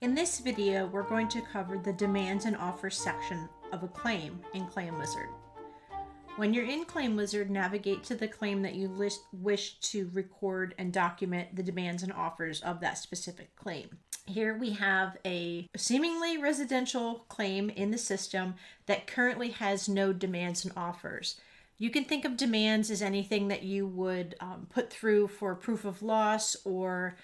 In this video, we're going to cover the demands and offers section of a claim in Claim Wizard. When you're in Claim Wizard, navigate to the claim that you wish to record and document the demands and offers of that specific claim. Here we have a seemingly residential claim in the system that currently has no demands and offers. You can think of demands as anything that you would put through for proof of loss or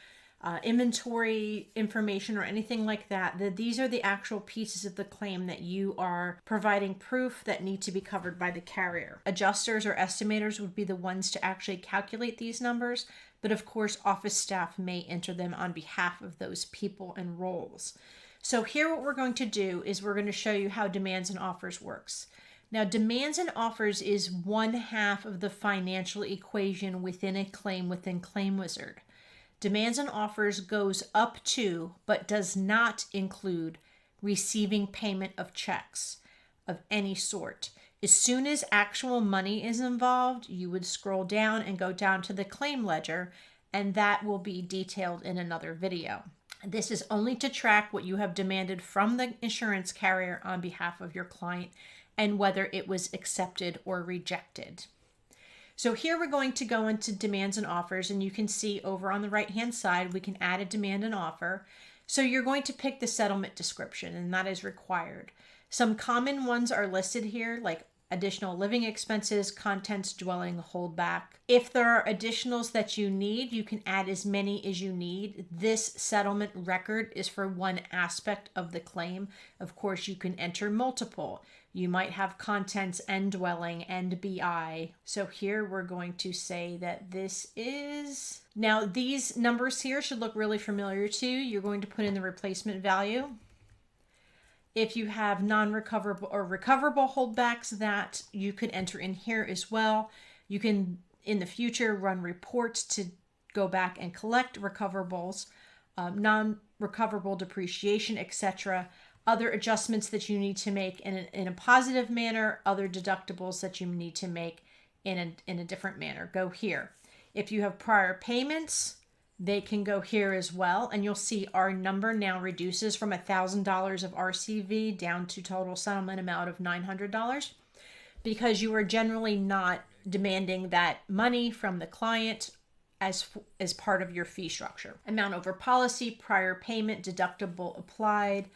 inventory information or anything like that. These are the actual pieces of the claim that you are providing proof that need to be covered by the carrier. Adjusters or estimators would be the ones to actually calculate these numbers, but of course office staff may enter them on behalf of those people and roles. So here what we're going to do is we're going to show you how demands and offers works. Now, demands and offers is one half of the financial equation within a claim within Claim Wizard. Demands and offers goes up to, but does not include, receiving payment of checks of any sort. As soon as actual money is involved, you would scroll down and go down to the claim ledger, and that will be detailed in another video. This is only to track what you have demanded from the insurance carrier on behalf of your client and whether it was accepted or rejected. So here we're going to go into demands and offers, and you can see over on the right hand side we can add a demand and offer. So you're going to pick the settlement description, and that is required. Some common ones are listed here, like additional living expenses, contents, dwelling, holdback. If there are additionals that you need, you can add as many as you need. This settlement record is for one aspect of the claim. Of course, you can enter multiple. You might have contents and dwelling and BI. So here we're going to say that this is... Now these numbers here should look really familiar to you. You're going to put in the replacement value. If you have non-recoverable or recoverable holdbacks, that you could enter in here as well. You can, in the future, run reports to go back and collect recoverables, non-recoverable depreciation, etc. Other adjustments that you need to make in a positive manner, other deductibles that you need to make in a different manner. Go here. If you have prior payments, they can go here as well, and you'll see our number now reduces from $1,000 of RCV down to total settlement amount of $900 because you are generally not demanding that money from the client as part of your fee structure. Amount over policy, prior payment, deductible applied.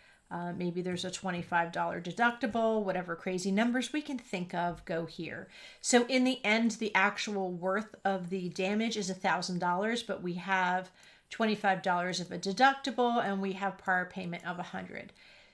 Maybe there's a $25 deductible, whatever crazy numbers we can think of go here. So in the end, the actual worth of the damage is $1,000, but we have $25 of a deductible and we have prior payment of $100.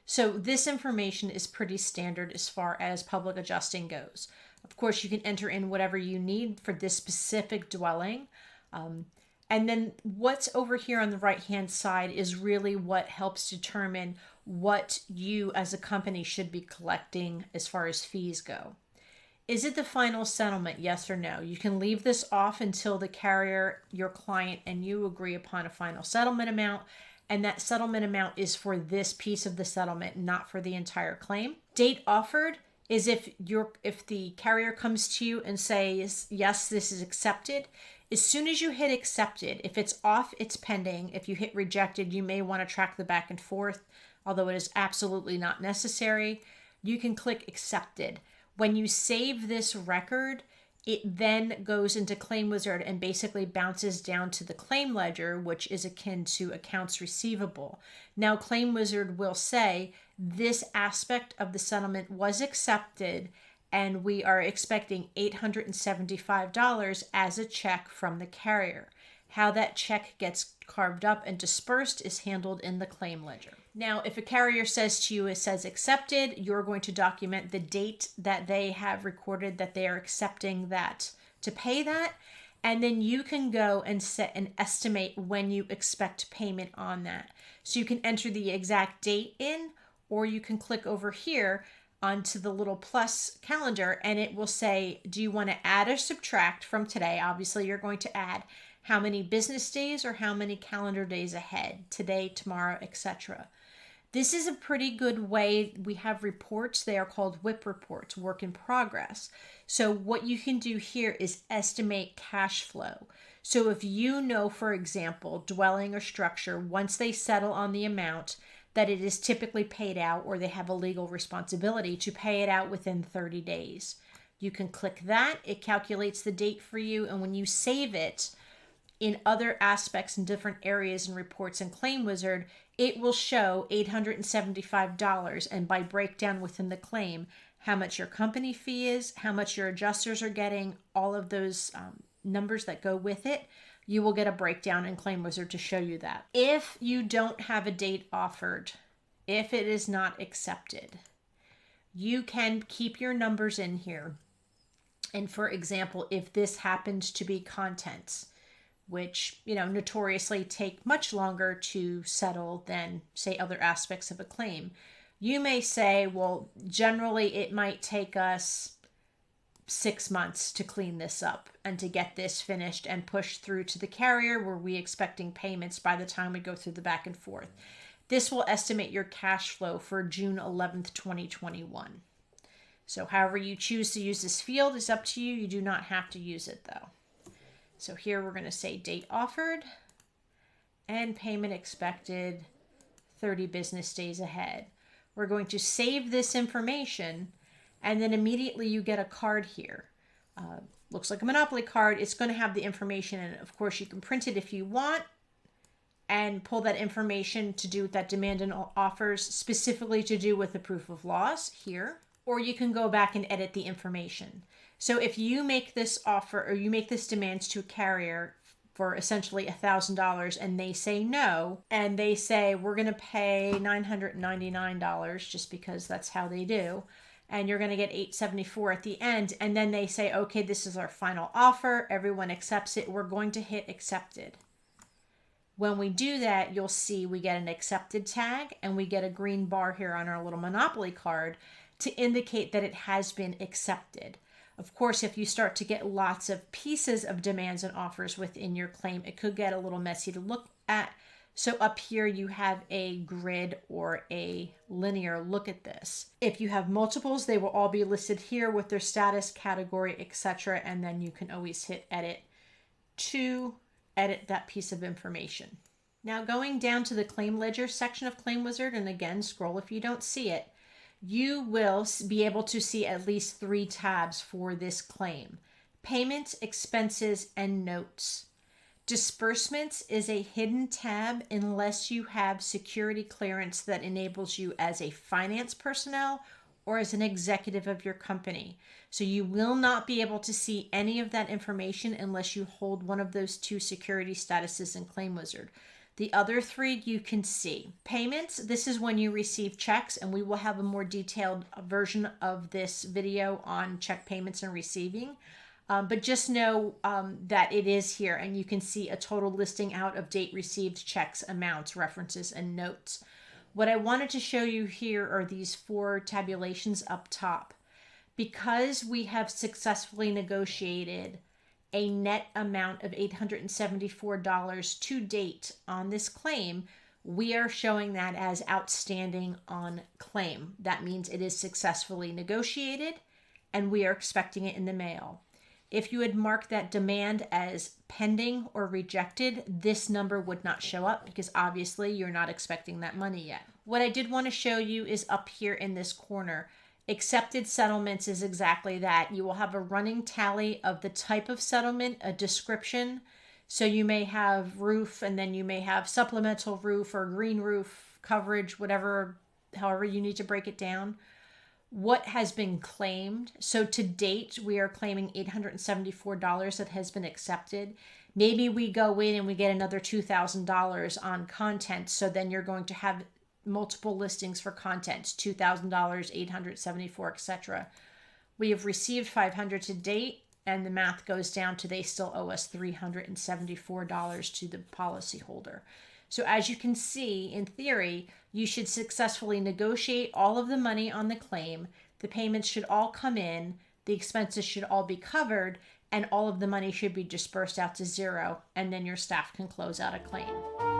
So this information is pretty standard as far as public adjusting goes. Of course, you can enter in whatever you need for this specific dwelling. And then what's over here on the right-hand side is really what helps determine what you as a company should be collecting as far as fees go. Is it the final settlement? Yes or no? You can leave this off until the carrier, your client, and you agree upon a final settlement amount. And that settlement amount is for this piece of the settlement, not for the entire claim. Date offered is if the carrier comes to you and says, yes, this is accepted. As soon as you hit accepted, if it's off, it's pending. If you hit rejected, you may want to track the back and forth, although it is absolutely not necessary. You can click accepted. When you save this record, it then goes into Claim Wizard and basically bounces down to the claim ledger, which is akin to accounts receivable. Now, Claim Wizard will say this aspect of the settlement was accepted and we are expecting $875 as a check from the carrier. How that check gets carved up and dispersed is handled in the claim ledger. Now, if a carrier says to you, it says accepted, you're going to document the date that they have recorded that they are accepting that to pay that. And then you can go and set an estimate when you expect payment on that. So you can enter the exact date in, or you can click over here onto the little plus calendar and it will say, do you want to add or subtract from today? Obviously, you're going to add how many business days or how many calendar days ahead, today, tomorrow, etc. This is a pretty good way. We have reports. They are called WIP reports, work in progress. So what you can do here is estimate cash flow. So if you know, for example, dwelling or structure, once they settle on the amount, that it is typically paid out, or they have a legal responsibility to pay it out within 30 days. You can click that, it calculates the date for you, and when you save it in other aspects in different areas and reports in Claim Wizard, it will show $875, and by breakdown within the claim, how much your company fee is, how much your adjusters are getting, all of those numbers that go with it. You will get a breakdown in Claim Wizard to show you that. If you don't have a date offered, if it is not accepted, you can keep your numbers in here. And for example, if this happens to be contents, which, notoriously take much longer to settle than, say, other aspects of a claim, you may say, well, generally it might take us 6 months to clean this up and to get this finished and pushed through to the carrier, where we expecting payments by the time we go through the back and forth. This will estimate your cash flow for June 11th, 2021. So however you choose to use this field is up to you. You do not have to use it though. So here we're going to say date offered and payment expected 30 business days ahead. We're going to save this information, and then immediately you get a card here. Looks like a Monopoly card. It's going to have the information, and of course you can print it if you want and pull that information to do with that demand and offers, specifically to do with the proof of loss here. Or you can go back and edit the information. So if you make this offer, or you make this demands to a carrier for essentially $1,000, and they say no, and they say we're going to pay $999 just because that's how they do, and you're going to get $874 at the end, and then they say, okay, this is our final offer, everyone accepts it, we're going to hit accepted. When we do that, you'll see we get an accepted tag, and we get a green bar here on our little Monopoly card to indicate that it has been accepted. Of course, if you start to get lots of pieces of demands and offers within your claim, it could get a little messy to look at. So up here you have a grid or a linear look at this. If you have multiples, they will all be listed here with their status, category, etc. And then you can always hit edit to edit that piece of information. Now going down to the claim ledger section of Claim Wizard, and again, scroll if you don't see it, you will be able to see at least 3 tabs for this claim: payments, expenses, and notes. Disbursements is a hidden tab unless you have security clearance that enables you as a finance personnel or as an executive of your company. So you will not be able to see any of that information unless you hold one of those 2 security statuses in Claim Wizard. The other 3 you can see. Payments, this is when you receive checks, and we will have a more detailed version of this video on check payments and receiving. But just know that it is here, and you can see a total listing out of date received, checks, amounts, references, and notes. What I wanted to show you here are these 4 tabulations up top. Because we have successfully negotiated a net amount of $874 to date on this claim, we are showing that as outstanding on claim. That means it is successfully negotiated, and we are expecting it in the mail. If you had marked that demand as pending or rejected, this number would not show up because obviously you're not expecting that money yet. What I did want to show you is up here in this corner. Accepted settlements is exactly that. You will have a running tally of the type of settlement, a description. So you may have roof, and then you may have supplemental roof or green roof coverage, whatever, however you need to break it down. What has been claimed. So to date, we are claiming $874 that has been accepted. Maybe we go in and we get another $2,000 on content. So then you're going to have multiple listings for content, $2,000, $874, etc. We have received $500 to date, and the math goes down to they still owe us $374 to the policyholder. So as you can see, in theory, you should successfully negotiate all of the money on the claim. The payments should all come in, the expenses should all be covered, and all of the money should be dispersed out to zero, and then your staff can close out a claim.